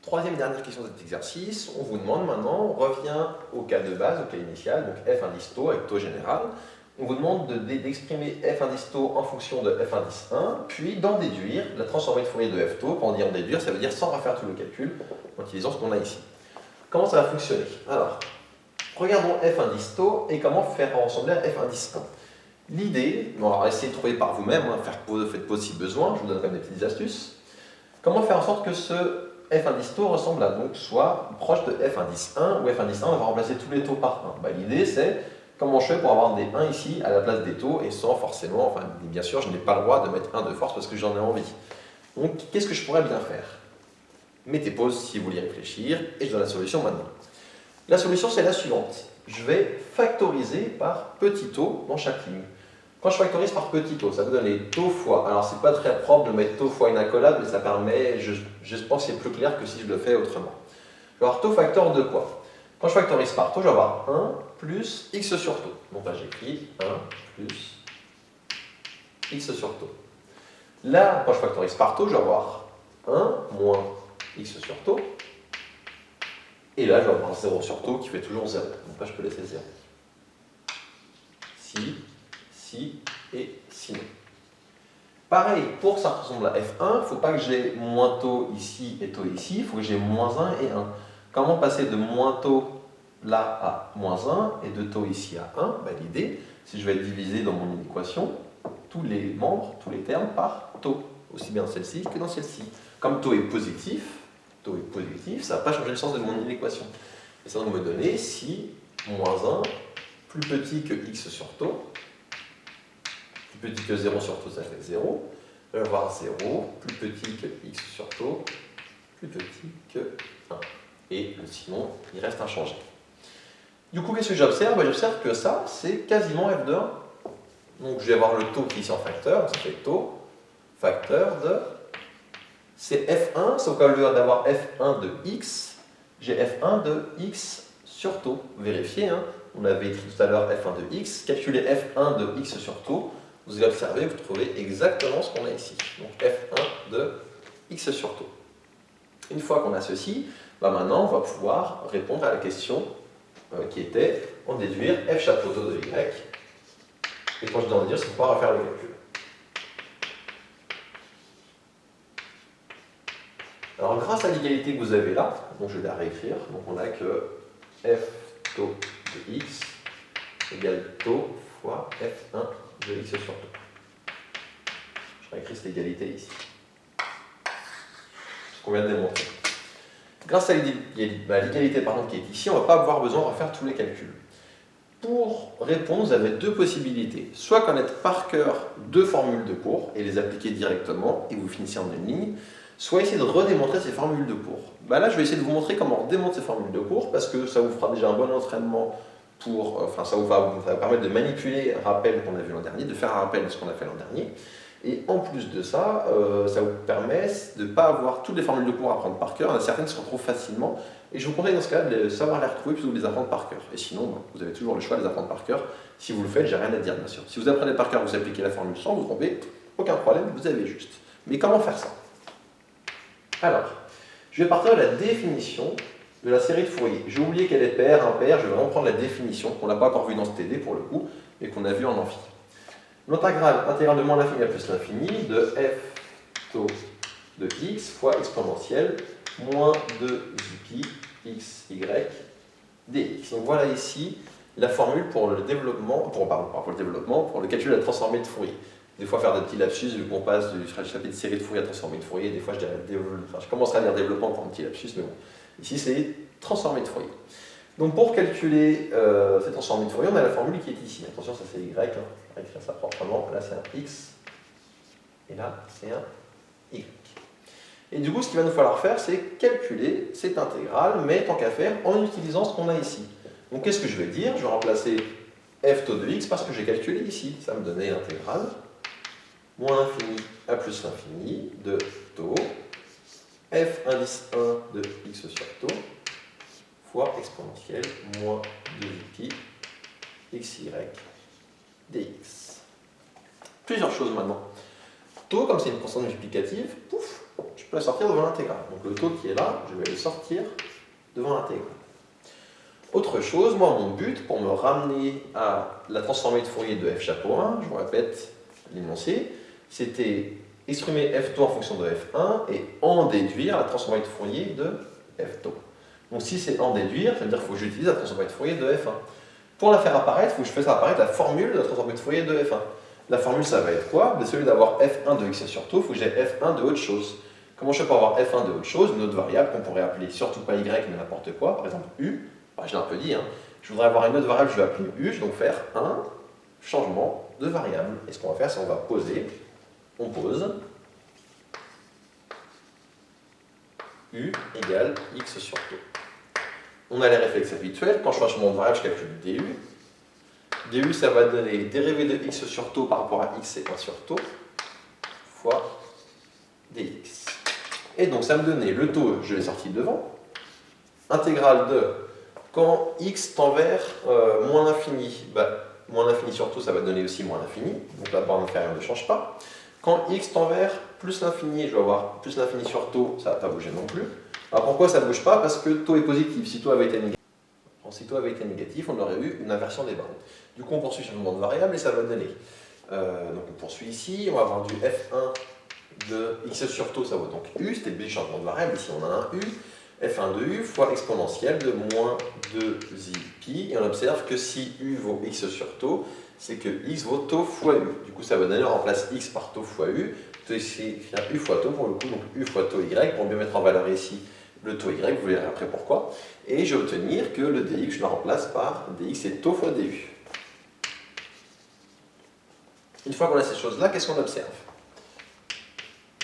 Troisième et dernière question de cet exercice, on vous demande maintenant, on revient au cas de base, au cas initial, donc f indice taux avec taux général. On vous demande d'exprimer f indice taux en fonction de f indice 1, puis d'en déduire la transformée de Fourier de f taux. Quand on dit en déduire, ça veut dire sans refaire tout le calcul, en utilisant ce qu'on a ici. Comment ça va fonctionner? Alors, regardons f indice taux et comment faire ressembler à f indice 1. L'idée, bon, alors essayez de trouver par vous-même, hein, faites pause si besoin, je vous donne quand même des petites astuces. Comment faire en sorte que ce f indice taux ressemble à, donc, soit proche de f indice 1, où f indice 1 on va remplacer tous les taux par 1. L'idée c'est comment je fais pour avoir des 1 ici à la place des taux et sans forcément, enfin bien sûr je n'ai pas le droit de mettre 1 de force parce que j'en ai envie. Donc qu'est-ce que je pourrais bien faire? Mettez pause si vous voulez réfléchir et je donne la solution maintenant. La solution c'est la suivante. Je vais factoriser par petit taux dans chaque ligne. Quand je factorise par petit taux, ça vous donne les taux fois. Alors c'est pas très propre de mettre taux fois une accolade, mais ça permet, je pense que c'est plus clair que si je le fais autrement. Je vais avoir taux facteur de quoi? Quand je factorise par taux, je vais avoir 1 plus x sur taux. Donc là j'écris 1 plus x sur taux. Là, quand je factorise par taux, je vais avoir 1 moins x sur taux. Et là, je vais avoir 0 sur taux qui fait toujours 0. Donc là, je peux laisser 0. Si et sinon. Pareil, pour que ça ressemble à F1, il ne faut pas que j'ai moins taux ici et taux ici, il faut que j'ai moins 1 et 1. Comment passer de moins taux là à moins 1 et de taux ici à 1? L'idée, c'est que je vais diviser dans mon équation tous les membres, tous les termes par taux, aussi bien dans celle-ci que dans celle-ci. Comme taux est positif, ça ne va pas changer le sens de mon équation. Et ça va me donner si moins 1 plus petit que x sur taux, plus petit que 0 sur taux, ça fait 0. Je vais avoir 0, plus petit que x sur taux, plus petit que 1. Et sinon, il reste inchangé. Du coup, qu'est-ce que j'observe? J'observe que ça, c'est quasiment f de 1. Donc, je vais avoir le taux qui est ici en facteur, ça fait taux, facteur de... C'est f1, sauf qu'au lieu d'avoir f1 de x, j'ai f1 de x sur taux. Vérifiez, hein, on avait écrit tout à l'heure f1 de x, calculez f1 de x sur taux, vous allez observer, vous trouvez exactement ce qu'on a ici. Donc f1 de x sur taux. Une fois qu'on a ceci, maintenant on va pouvoir répondre à la question qui était en déduire f chapeau taux de y. Et quand je dis en déduire, c'est pour pouvoir refaire le calcul. Alors grâce à l'égalité que vous avez là, donc je vais la réécrire, donc on a que f taux de x égale taux fois f1 de x sur taux. Je réécris cette égalité ici. Ce qu'on vient de démontrer. Grâce à l'égalité qui est ici, on ne va pas avoir besoin de refaire tous les calculs. Pour répondre, vous avez deux possibilités. Soit connaître par cœur deux formules de cours et les appliquer directement, et vous finissez en une ligne, soit essayer de redémontrer ces formules de cours. Là, je vais essayer de vous montrer comment on démontre ces formules de cours, parce que ça vous fera déjà un bon entraînement ça va permettre de manipuler un rappel qu'on a vu l'an dernier, de faire un rappel de ce qu'on a fait l'an dernier. Et en plus de ça, ça vous permet de ne pas avoir toutes les formules de cours à apprendre par cœur. Il y en a certaines qui se retrouvent facilement. Et je vous conseille dans ce cas de savoir les retrouver plutôt que de les apprendre par cœur. Et sinon, vous avez toujours le choix de les apprendre par cœur. Si vous le faites, j'ai rien à dire bien sûr. Si vous apprenez par cœur, vous appliquez la formule sans vous tromper, aucun problème, vous avez juste. Mais comment faire ça? Alors, je vais partir de la définition de la série de Fourier. J'ai oublié qu'elle est paire, impaire, je vais vraiment prendre la définition, qu'on n'a pas encore vue dans ce TD pour le coup, mais qu'on a vu en amphi. L'intégrale de moins l'infini à plus l'infini de f taux de x fois exponentielle moins 2 pi x y dx. Donc voilà ici la formule pour le développement, pour le calcul de la transformée de Fourier. Des fois faire des petits lapsus, vu qu'on passe du chapitre série de Fourier à transformée de Fourier, des fois je commencerai à dire développement pour un petit lapsus, mais bon. Ici c'est transformée de Fourier. Donc pour calculer cette transformée de Fourier, on a la formule qui est ici. Attention, ça c'est y, hein. Je vais écrire ça proprement. Là c'est un x, et là c'est un y. Et du coup, ce qu'il va nous falloir faire, c'est calculer cette intégrale, mais tant qu'à faire, en utilisant ce qu'on a ici. Donc qu'est-ce que je vais dire? Je vais remplacer f taux de x parce que j'ai calculé ici. Ça me donnait l'intégrale moins l'infini à plus l'infini de taux f indice 1 de x sur taux fois exponentielle moins 2pi xy dx. Plusieurs choses maintenant. Taux, comme c'est une constante multiplicative, pouf, je peux le sortir devant l'intégrale. Donc le taux qui est là, je vais le sortir devant l'intégrale. Autre chose, moi mon but pour me ramener à la transformée de Fourier de f chapeau 1, je vous répète l'énoncé, c'était exprimer f taux en fonction de f1 et en déduire la transformée de Fourier de f taux. Donc si c'est en déduire, ça veut dire qu'il faut que j'utilise la transformée de Fourier de f1. Pour la faire apparaître, il faut que je fasse apparaître la formule de la transformée de Fourier de f1. La formule, ça va être quoi? Au lieu d'avoir f1 de x sur taux, il faut que j'ai f1 de autre chose. Comment je fais pour avoir f1 de autre chose? Une autre variable qu'on pourrait appeler surtout pas y, mais n'importe quoi, par exemple u. Je l'ai un peu dit, hein. Je voudrais avoir une autre variable, je vais appeler u, je vais donc faire un changement de variable. Et ce qu'on va faire, c'est qu'on va poser, on pose u égale x sur taux. On a les réflexes habituels, quand je fais un changement de variable, je calcule du du. Du, ça va donner dérivée de x sur taux par rapport à x et 1 sur taux, fois dx. Et donc ça me donnait le taux, je l'ai sorti devant, intégrale de, quand x tend vers moins l'infini, moins l'infini sur taux, ça va donner aussi moins l'infini, donc la barre inférieure ne change pas. Quand x tend vers plus l'infini, je vais avoir plus l'infini sur taux, ça ne va pas bouger non plus. Alors pourquoi ça ne bouge pas? Parce que taux est positif. Si taux avait été négatif, on aurait eu une inversion des bandes. Du coup, on poursuit le changement de variable et ça va donner. Donc on poursuit ici, on va avoir du f1 de x sur taux, ça vaut donc u, c'était le changement de variable, ici on a un u, f1 de u fois exponentielle de moins 2i pi, et on observe que si u vaut x sur taux, c'est que x vaut taux fois u. Du coup, ça va donner, on remplace x par taux fois u, taux ici faire u fois taux pour le coup, donc u fois taux y, pour bien mettre en valeur ici le taux y, vous verrez après pourquoi, et je vais obtenir que le dx, je le remplace par dx et taux fois du. Une fois qu'on a ces choses-là, qu'est-ce qu'on observe?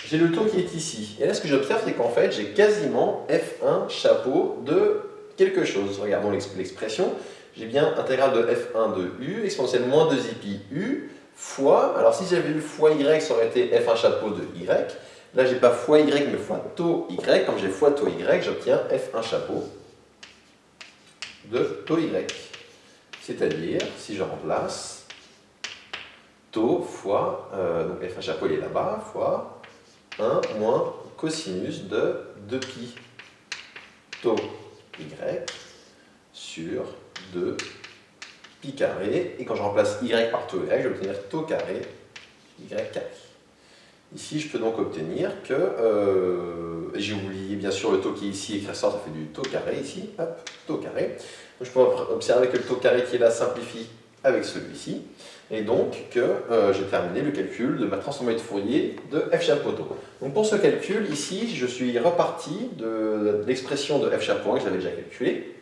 J'ai le taux qui est ici. Et là, ce que j'observe, c'est qu'en fait, j'ai quasiment f1 chapeau de quelque chose. Regardons l'expression. J'ai bien intégrale de f1 de u, exponentielle moins 2i pi u, fois, alors si j'avais eu fois y, ça aurait été f1 chapeau de y. Là, j'ai pas fois y, mais fois taux y. Comme j'ai fois taux y, j'obtiens f1 chapeau de taux y. C'est-à-dire, si je remplace taux fois, donc f1 chapeau il est là-bas, fois 1 moins cosinus de 2pi taux y sur 2 pi carré. Et quand je remplace y par taux y, je vais obtenir taux carré y carré. Ici, je peux donc obtenir que, j'ai oublié bien sûr le taux qui est ici, et qui ressort, ça fait du taux carré ici, hop, taux carré. Donc je peux observer que le taux carré qui est là simplifie avec celui-ci. Et donc que j'ai terminé le calcul de ma transformée de Fourier de f chapeau taux. Donc pour ce calcul, ici, je suis reparti de l'expression de f chapeau 1 que j'avais déjà calculé,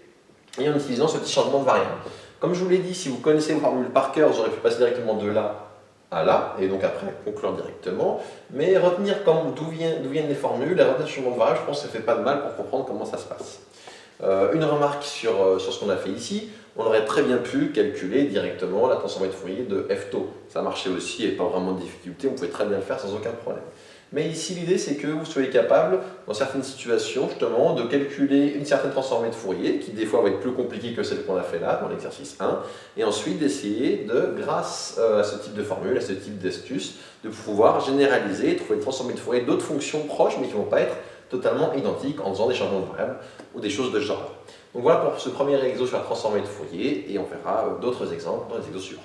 et en utilisant ce petit changement de variable. Comme je vous l'ai dit, si vous connaissez vos formules par cœur, j'aurais pu passer directement de là à là, et donc après conclure directement, mais retenir d'où viennent les formules, et retenir le changement de variable, je pense que ça ne fait pas de mal pour comprendre comment ça se passe. Une remarque sur ce qu'on a fait ici, on aurait très bien pu calculer directement la transformée de Fourier de f taux. Ça marchait aussi et pas vraiment de difficulté, on pouvait très bien le faire sans aucun problème. Mais ici, l'idée, c'est que vous soyez capable, dans certaines situations, justement, de calculer une certaine transformée de Fourier, qui des fois va être plus compliquée que celle qu'on a fait là, dans l'exercice 1, et ensuite d'essayer grâce à ce type de formule, à ce type d'astuce, de pouvoir généraliser et trouver une transformée de Fourier d'autres fonctions proches, mais qui ne vont pas être totalement identiques en faisant des changements de variables ou des choses de ce genre. Donc voilà pour ce premier exo sur la transformée de Fourier, et on verra d'autres exemples dans les exos suivants.